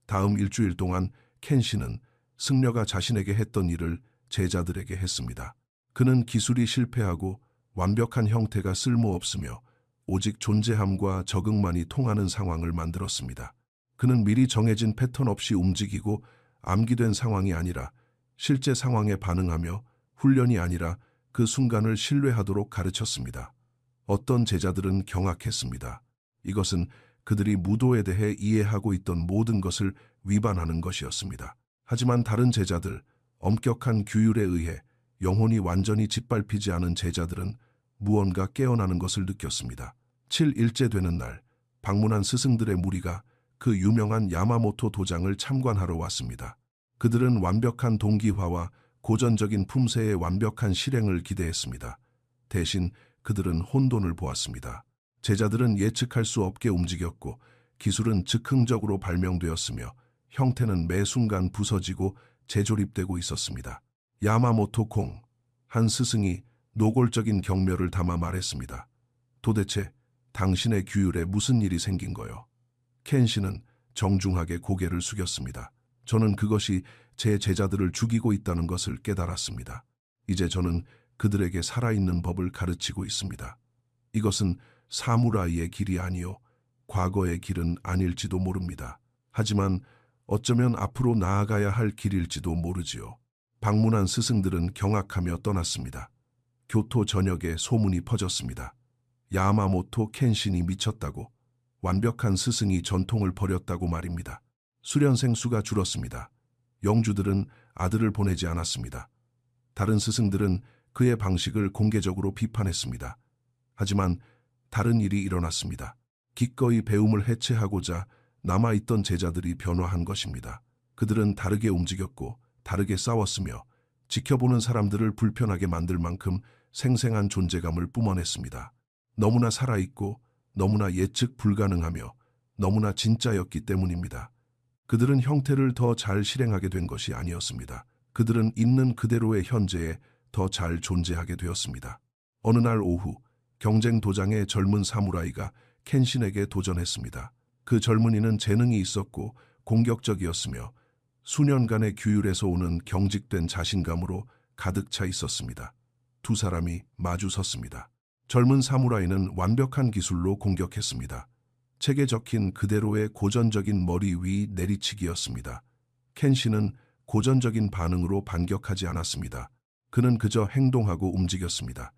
다음 일주일 동안 켄신은 승려가 자신에게 했던 일을 제자들에게 했습니다. 그는 기술이 실패하고 완벽한 형태가 쓸모없으며 오직 존재함과 적응만이 통하는 상황을 만들었습니다. 그는 미리 정해진 패턴 없이 움직이고 암기된 상황이 아니라 실제 상황에 반응하며 훈련이 아니라 그 순간을 신뢰하도록 가르쳤습니다. 어떤 제자들은 경악했습니다. 이것은 그들이 무도에 대해 이해하고 있던 모든 것을 위반하는 것이었습니다. 하지만 다른 제자들, 엄격한 규율에 의해 영혼이 완전히 짓밟히지 않은 제자들은 무언가 깨어나는 것을 느꼈습니다. 7일째 되는 날, 방문한 스승들의 무리가 그 유명한 야마모토 도장을 참관하러 왔습니다. 그들은 완벽한 동기화와 고전적인 품새의 완벽한 실행을 기대했습니다. 대신 그들은 혼돈을 보았습니다. 제자들은 예측할 수 없게 움직였고 기술은 즉흥적으로 발명되었으며 형태는 매 순간 부서지고 재조립되고 있었습니다. 야마모토 공, 한 스승이 노골적인 경멸을 담아 말했습니다. 도대체 당신의 규율에 무슨 일이 생긴 거요? 켄신은 정중하게 고개를 숙였습니다. 저는 그것이 제 제자들을 죽이고 있다는 것을 깨달았습니다. 이제 저는 그들에게 살아있는 법을 가르치고 있습니다. 이것은 사무라이의 길이 아니요 과거의 길은 아닐지도 모릅니다. 하지만 어쩌면 앞으로 나아가야 할 길일지도 모르지요. 방문한 스승들은 경악하며 떠났습니다. 교토 전역에 소문이 퍼졌습니다. 야마모토 켄신이 미쳤다고, 완벽한 스승이 전통을 버렸다고 말입니다. 수련생 수가 줄었습니다. 영주들은 아들을 보내지 않았습니다. 다른 스승들은 그의 방식을 공개적으로 비판했습니다. 하지만 다른 일이 일어났습니다. 기꺼이 배움을 해체하고자 남아있던 제자들이 변화한 것입니다. 그들은 다르게 움직였고 다르게 싸웠으며 지켜보는 사람들을 불편하게 만들 만큼 생생한 존재감을 뿜어냈습니다. 너무나 살아있고 너무나 예측 불가능하며 너무나 진짜였기 때문입니다. 그들은 형태를 더 잘 실행하게 된 것이 아니었습니다. 그들은 있는 그대로의 현재에 더 잘 존재하게 되었습니다. 어느 날 오후 경쟁 도장의 젊은 사무라이가 켄신에게 도전했습니다. 그 젊은이는 재능이 있었고 공격적이었으며 수년간의 규율에서 오는 경직된 자신감으로 가득 차 있었습니다. 두 사람이 마주 섰습니다. 젊은 사무라이는 완벽한 기술로 공격했습니다. 책에 적힌 그대로의 고전적인 머리 위 내리치기였습니다. 켄신은 고전적인 반응으로 반격하지 않았습니다. 그는 그저 행동하고 움직였습니다.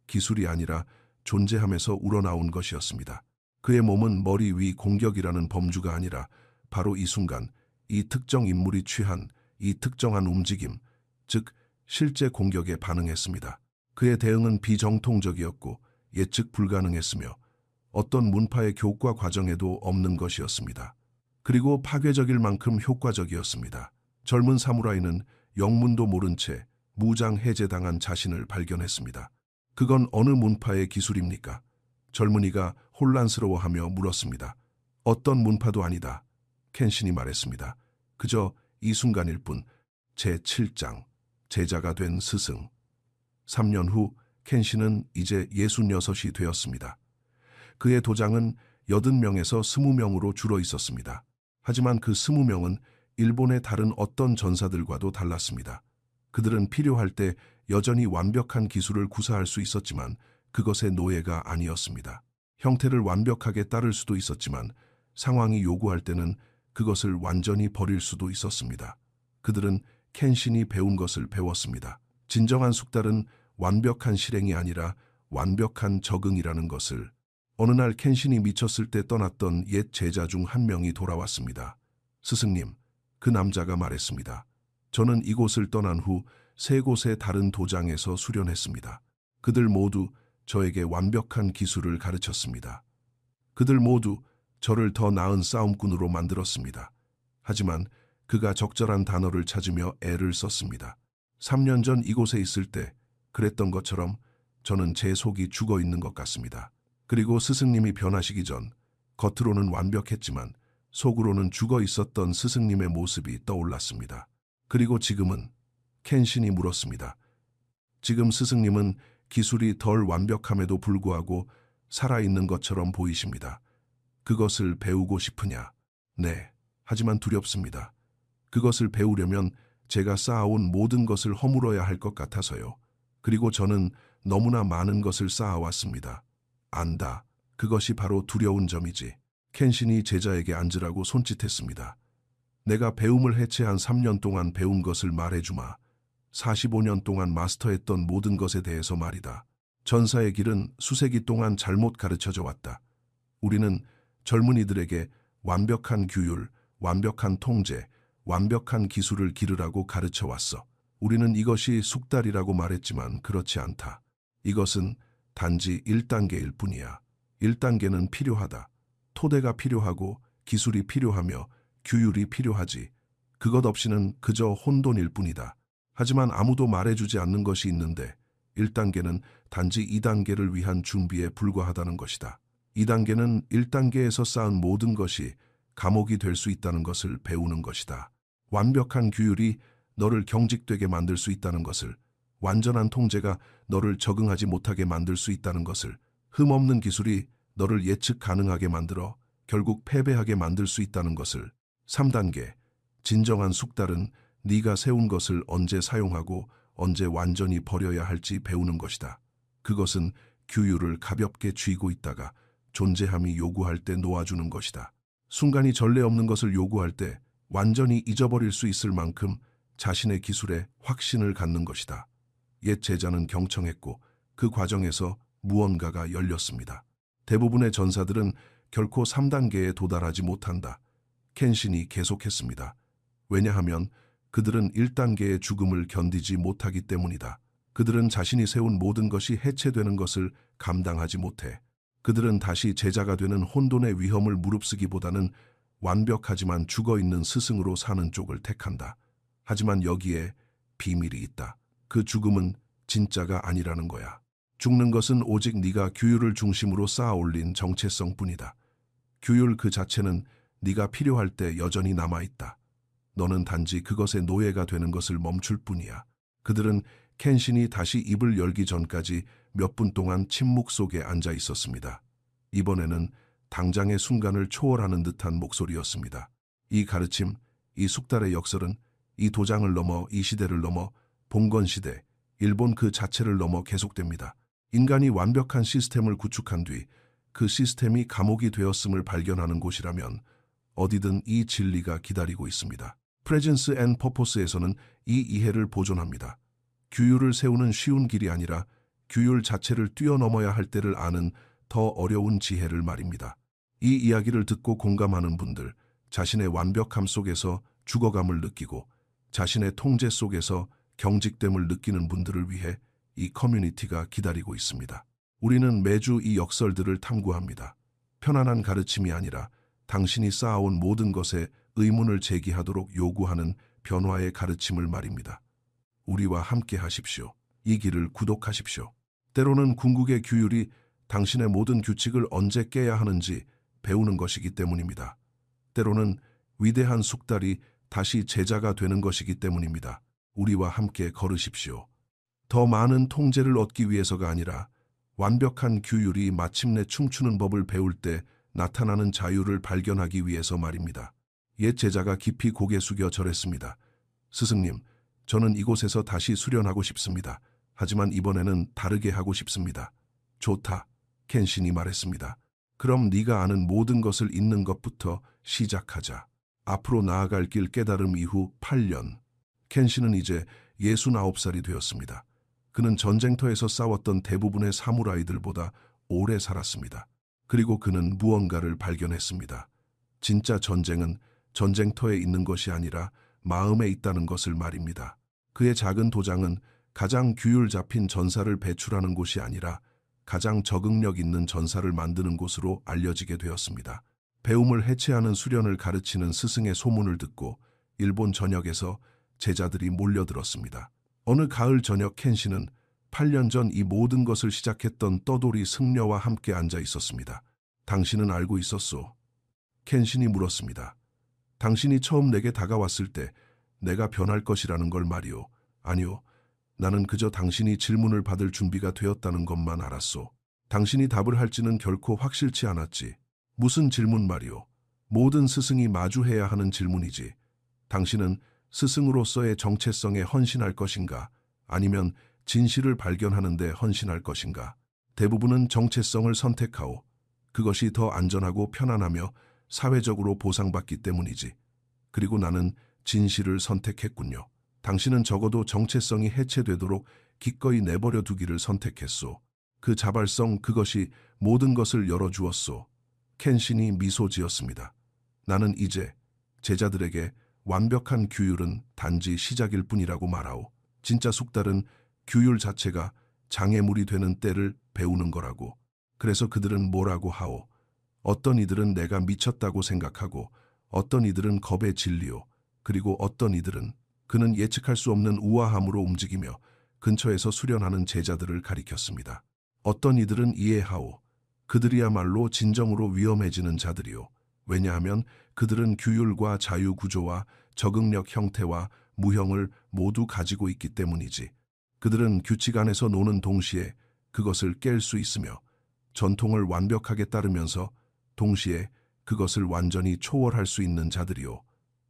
기술이 아니라 존재함에서 우러나온 것이었습니다. 그의 몸은 머리 위 공격이라는 범주가 아니라 바로 이 순간 이 특정 인물이 취한 이 특정한 움직임, 즉 실제 공격에 반응했습니다. 그의 대응은 비정통적이었고 예측 불가능했으며 어떤 문파의 교과 과정에도 없는 것이었습니다. 그리고 파괴적일 만큼 효과적이었습니다. 젊은 사무라이는 영문도 모른 채 무장 해제당한 자신을 발견했습니다. 그건 어느 문파의 기술입니까? 젊은이가 혼란스러워하며 물었습니다. 어떤 문파도 아니다. 켄신이 말했습니다. 그저 이 순간일 뿐. 제7장 제자가 된 스승. 3년 후 켄신은 이제 66이 되었습니다. 그의 도장은 80명에서 20명으로 줄어 있었습니다. 하지만 그 20명은 일본의 다른 어떤 전사들과도 달랐습니다. 그들은 필요할 때 여전히 완벽한 기술을 구사할 수 있었지만 그것의 노예가 아니었습니다. 형태를 완벽하게 따를 수도 있었지만 상황이 요구할 때는 그것을 완전히 버릴 수도 있었습니다. 그들은 켄신이 배운 것을 배웠습니다. 진정한 숙달은 완벽한 실행이 아니라 완벽한 적응이라는 것을. 어느 날 켄신이 미쳤을 때 떠났던 옛 제자 중 한 명이 돌아왔습니다. 스승님, 그 남자가 말했습니다. 저는 이곳을 떠난 후 3곳의 다른 도장에서 수련했습니다. 그들 모두 저에게 완벽한 기술을 가르쳤습니다. 그들 모두 저를 더 나은 싸움꾼으로 만들었습니다. 하지만 그가 적절한 단어를 찾으며 애를 썼습니다. 3년 전 이곳에 있을 때 그랬던 것처럼 저는 제 속이 죽어 있는 것 같습니다. 그리고 스승님이 변하시기 전 겉으로는 완벽했지만 속으로는 죽어 있었던 스승님의 모습이 떠올랐습니다. 그리고 지금은? 켄신이 물었습니다. 지금 스승님은 기술이 덜 완벽함에도 불구하고 살아있는 것처럼 보이십니다. 그것을 배우고 싶으냐? 네, 하지만 두렵습니다. 그것을 배우려면 제가 쌓아온 모든 것을 허물어야 할 것 같아서요. 그리고 저는 너무나 많은 것을 쌓아왔습니다. 안다. 그것이 바로 두려운 점이지. 켄신이 제자에게 앉으라고 손짓했습니다. 내가 배움을 해체한 3년 동안 배운 것을 말해주마. 45년 동안 마스터했던 모든 것에 대해서 말이다. 전사의 길은 수세기 동안 잘못 가르쳐져 왔다. 우리는 젊은이들에게 완벽한 규율, 완벽한 통제, 완벽한 기술을 기르라고 가르쳐 왔어. 우리는 이것이 숙달이라고 말했지만 그렇지 않다. 이것은 단지 1단계일 뿐이야. 1단계는 필요하다. 토대가 필요하고 기술이 필요하며 규율이 필요하지. 그것 없이는 그저 혼돈일 뿐이다. 하지만 아무도 말해주지 않는 것이 있는데 1단계는 단지 2단계를 위한 준비에 불과하다는 것이다. 2단계는 1단계에서 쌓은 모든 것이 감옥이 될 수 있다는 것을 배우는 것이다. 완벽한 규율이 너를 경직되게 만들 수 있다는 것을, 완전한 통제가 너를 적응하지 못하게 만들 수 있다는 것을, 흠없는 기술이 너를 예측 가능하게 만들어 결국 패배하게 만들 수 있다는 것을. 3단계, 진정한 숙달은 네가 세운 것을 언제 사용하고 언제 완전히 버려야 할지 배우는 것이다. 그것은 규율을 가볍게 쥐고 있다가 존재함이 요구할 때 놓아주는 것이다. 순간이 전례 없는 것을 요구할 때 완전히 잊어버릴 수 있을 만큼 자신의 기술에 확신을 갖는 것이다. 옛 제자는 경청했고 그 과정에서 무언가가 열렸습니다. 대부분의 전사들은 결코 3단계에 도달하지 못한다. 켄신이 계속했습니다. 왜냐하면 그들은 1단계의 죽음을 견디지 못하기 때문이다. 그들은 자신이 세운 모든 것이 해체되는 것을 감당하지 못해. 그들은 다시 제자가 되는 혼돈의 위험을 무릅쓰기보다는 완벽하지만 죽어있는 스승으로 사는 쪽을 택한다. 하지만 여기에 비밀이 있다. 그 죽음은 진짜가 아니라는 거야. 죽는 것은 오직 네가 규율을 중심으로 쌓아 올린 정체성뿐이다. 규율 그 자체는 네가 필요할 때 여전히 남아있다. 너는 단지 그것의 노예가 되는 것을 멈출 뿐이야. 그들은 켄신이 다시 입을 열기 전까지 몇 분 동안 침묵 속에 앉아 있었습니다. 이번에는 당장의 순간을 초월하는 듯한 목소리였습니다. 이 가르침, 이 숙달의 역설은 이 도장을 넘어 이 시대를 넘어 봉건시대, 일본 그 자체를 넘어 계속됩니다. 인간이 완벽한 시스템을 구축한 뒤 그 시스템이 감옥이 되었음을 발견하는 곳이라면 어디든 이 진리가 기다리고 있습니다. 프레젠스 앤 퍼포스에서는 이 이해를 보존합니다. 규율을 세우는 쉬운 길이 아니라 규율 자체를 뛰어넘어야 할 때를 아는 더 어려운 지혜를 말입니다. 이 이야기를 듣고 공감하는 분들, 자신의 완벽함 속에서 죽어감을 느끼고 자신의 통제 속에서 경직됨을 느끼는 분들을 위해 이 커뮤니티가 기다리고 있습니다. 우리는 매주 이 역설들을 탐구합니다. 편안한 가르침이 아니라 당신이 쌓아온 모든 것에 의문을 제기하도록 요구하는 변화의 가르침을 말입니다. 우리와 함께 하십시오. 이 길을 구독하십시오. 때로는 궁극의 규율이 당신의 모든 규칙을 언제 깨야 하는지 배우는 것이기 때문입니다. 때로는 위대한 숙달이 다시 제자가 되는 것이기 때문입니다. 우리와 함께 걸으십시오. 더 많은 통제를 얻기 위해서가 아니라 완벽한 규율이 마침내 춤추는 법을 배울 때 나타나는 자유를 발견하기 위해서 말입니다. 옛 제자가 깊이 고개 숙여 절했습니다. 스승님, 저는 이곳에서 다시 수련하고 싶습니다. 하지만 이번에는 다르게 하고 싶습니다. 좋다, 켄신이 말했습니다. 그럼 네가 아는 모든 것을 잊는 것부터 시작하자. 앞으로 나아갈 길 깨달음 이후 8년. 켄신은 이제 69살이 되었습니다. 그는 전쟁터에서 싸웠던 대부분의 사무라이들보다 오래 살았습니다. 그리고 그는 무언가를 발견했습니다. 진짜 전쟁은 전쟁터에 있는 것이 아니라 마음에 있다는 것을 말입니다. 그의 작은 도장은 가장 규율 잡힌 전사를 배출하는 곳이 아니라 가장 적응력 있는 전사를 만드는 곳으로 알려지게 되었습니다. 배움을 해체하는 수련을 가르치는 스승의 소문을 듣고 일본 전역에서 제자들이 몰려들었습니다. 어느 가을 저녁 켄신은 8년 전 이 모든 것을 시작했던 떠돌이 승려와 함께 앉아 있었습니다. 당신은 알고 있었소? 켄신이 물었습니다. 당신이 처음 내게 다가왔을 때 내가 변할 것이라는 걸 말이오. 아니요. 나는 그저 당신이 질문을 받을 준비가 되었다는 것만 알았소. 당신이 답을 할지는 결코 확실치 않았지. 무슨 질문 말이오? 모든 스승이 마주해야 하는 질문이지. 당신은 스승으로서의 정체성에 헌신할 것인가? 아니면 진실을 발견하는 데 헌신할 것인가? 대부분은 정체성을 선택하오. 그것이 더 안전하고 편안하며 사회적으로 보상받기 때문이지. 그리고 나는 진실을 선택했군요. 당신은 적어도 정체성이 해체되도록 기꺼이 내버려 두기를 선택했소. 그 자발성, 그것이 모든 것을 열어주었소. 켄신이 미소 지었습니다. 나는 이제 제자들에게 완벽한 규율은 단지 시작일 뿐이라고 말하오. 진짜 숙달은 규율 자체가 장애물이 되는 때를 배우는 거라고. 그래서 그들은 뭐라고 하오? 어떤 이들은 내가 미쳤다고 생각하고 어떤 이들은 겁에 질리오. 그리고 어떤 이들은 그는 예측할 수 없는 우아함으로 움직이며 근처에서 수련하는 제자들을 가리켰습니다. 어떤 이들은 이해하오. 그들이야말로 진정으로 위험해지는 자들이오. 왜냐하면 그들은 규율과 자유 구조와 적응력 형태와 무형을 모두 가지고 있기 때문이지. 그들은 규칙 안에서 노는 동시에 그것을 깰 수 있으며 전통을 완벽하게 따르면서 동시에 그것을 완전히 초월할 수 있는 자들이오.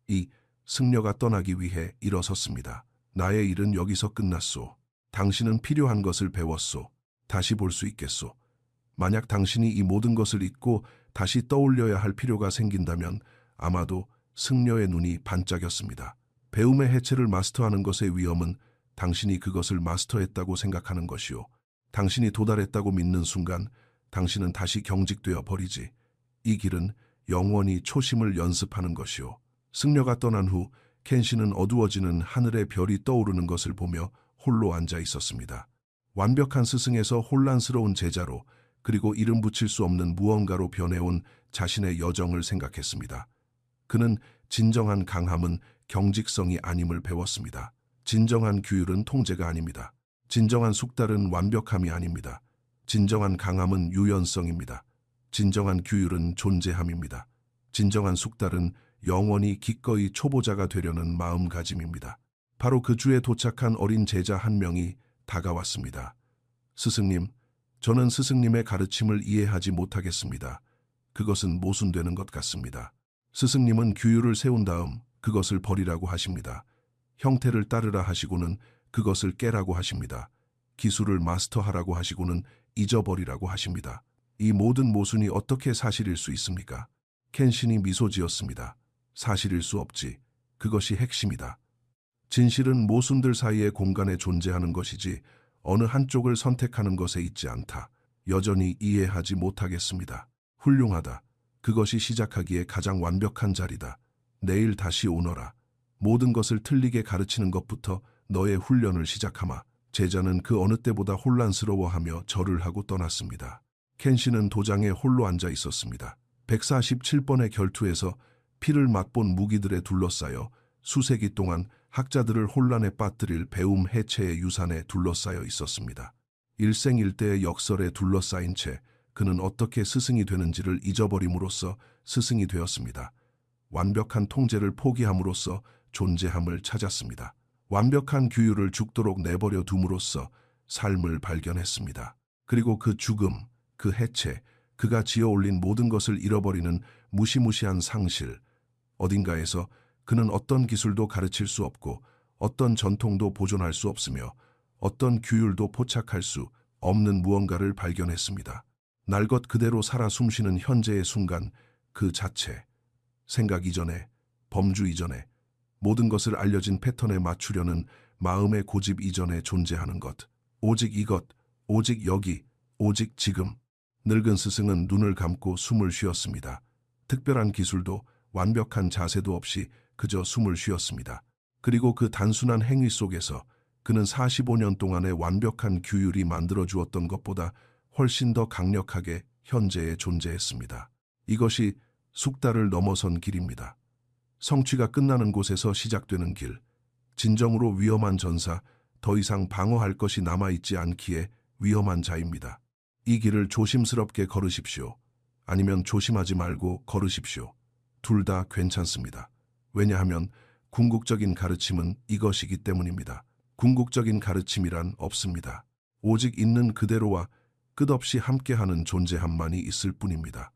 이 승려가 떠나기 위해 일어섰습니다. 나의 일은 여기서 끝났소. 당신은 필요한 것을 배웠소. 다시 볼 수 있겠소. 만약 당신이 이 모든 것을 잊고 다시 떠올려야 할 필요가 생긴다면 아마도 승려의 눈이 반짝였습니다. 배움의 해체를 마스터하는 것의 위험은 당신이 그것을 마스터했다고 생각하는 것이요. 당신이 도달했다고 믿는 순간 당신은 다시 경직되어 버리지. 이 길은 영원히 초심을 연습하는 것이요. 승려가 떠난 후 켄 씨는 어두워지는 하늘의 별이 떠오르는 것을 보며 홀로 앉아 있었습니다. 완벽한 스승에서 혼란스러운 제자로, 그리고 이름 붙일 수 없는 무언가로 변해온 자신의 여정을 생각했습니다. 그는 진정한 강함은 경직성이 아님을 배웠습니다. 진정한 규율은 통제가 아닙니다. 진정한 숙달은 완벽함이 아닙니다. 진정한 강함은 유연성입니다. 진정한 규율은 존재함입니다. 진정한 숙달은 영원히 기꺼이 초보자가 되려는 마음가짐입니다. 바로 그 주에 도착한 어린 제자 한 명이 다가왔습니다. 스승님, 저는 스승님의 가르침을 이해하지 못하겠습니다. 그것은 모순되는 것 같습니다. 스승님은 규율을 세운 다음 그것을 버리라고 하십니다. 형태를 따르라 하시고는 그것을 깨라고 하십니다. 기술을 마스터하라고 하시고는 잊어버리라고 하십니다. 이 모든 모순이 어떻게 사실일 수 있습니까? 켄신이 미소 지었습니다. 사실일 수 없지. 그것이 핵심이다. 진실은 모순들 사이의 공간에 존재하는 것이지 어느 한쪽을 선택하는 것에 있지 않다. 여전히 이해하지 못하겠습니다. 훌륭하다. 그것이 시작하기에 가장 완벽한 자리다. 내일 다시 오너라. 모든 것을 틀리게 가르치는 것부터 너의 훈련을 시작하마. 제자는 그 어느 때보다 혼란스러워하며 절을 하고 떠났습니다. 켄신은 도장에 홀로 앉아 있었습니다. 147번의 결투에서 피를 맛본 무기들에 둘러싸여 수세기 동안 학자들을 혼란에 빠뜨릴 배움 해체의 유산에 둘러싸여 있었습니다. 일생일대의 역설에 둘러싸인 채 그는 어떻게 스승이 되는지를 잊어버림으로써 스승이 되었습니다. 완벽한 통제를 포기함으로써 존재함을 찾았습니다. 완벽한 규율을 죽도록 내버려 둠으로써 삶을 발견했습니다. 그리고 그 죽음, 그 해체, 그가 지어올린 모든 것을 잃어버리는 무시무시한 상실, 어딘가에서 그는 어떤 기술도 가르칠 수 없고 어떤 전통도 보존할 수 없으며 어떤 규율도 포착할 수 없는 무언가를 발견했습니다. 날 것 그대로 살아 숨쉬는 현재의 순간 그 자체, 생각 이전에, 범주 이전에, 모든 것을 알려진 패턴에 맞추려는 마음의 고집 이전에 존재하는 것. 오직 이것, 오직 여기, 오직 지금. 늙은 스승은 눈을 감고 숨을 쉬었습니다. 특별한 기술도 완벽한 자세도 없이 그저 숨을 쉬었습니다. 그리고 그 단순한 행위 속에서 그는 45년 동안의 완벽한 규율이 만들어주었던 것보다 훨씬 더 강력하게 현재에 존재했습니다. 이것이 숙달을 넘어선 길입니다. 성취가 끝나는 곳에서 시작되는 길, 진정으로 위험한 전사, 더 이상 방어할 것이 남아있지 않기에 위험한 자입니다. 이 길을 조심스럽게 걸으십시오. 아니면 조심하지 말고 걸으십시오. 둘 다 괜찮습니다. 왜냐하면 궁극적인 가르침은 이것이기 때문입니다. 궁극적인 가르침이란 없습니다. 오직 있는 그대로와 끝없이 함께하는 존재함만이 있을 뿐입니다.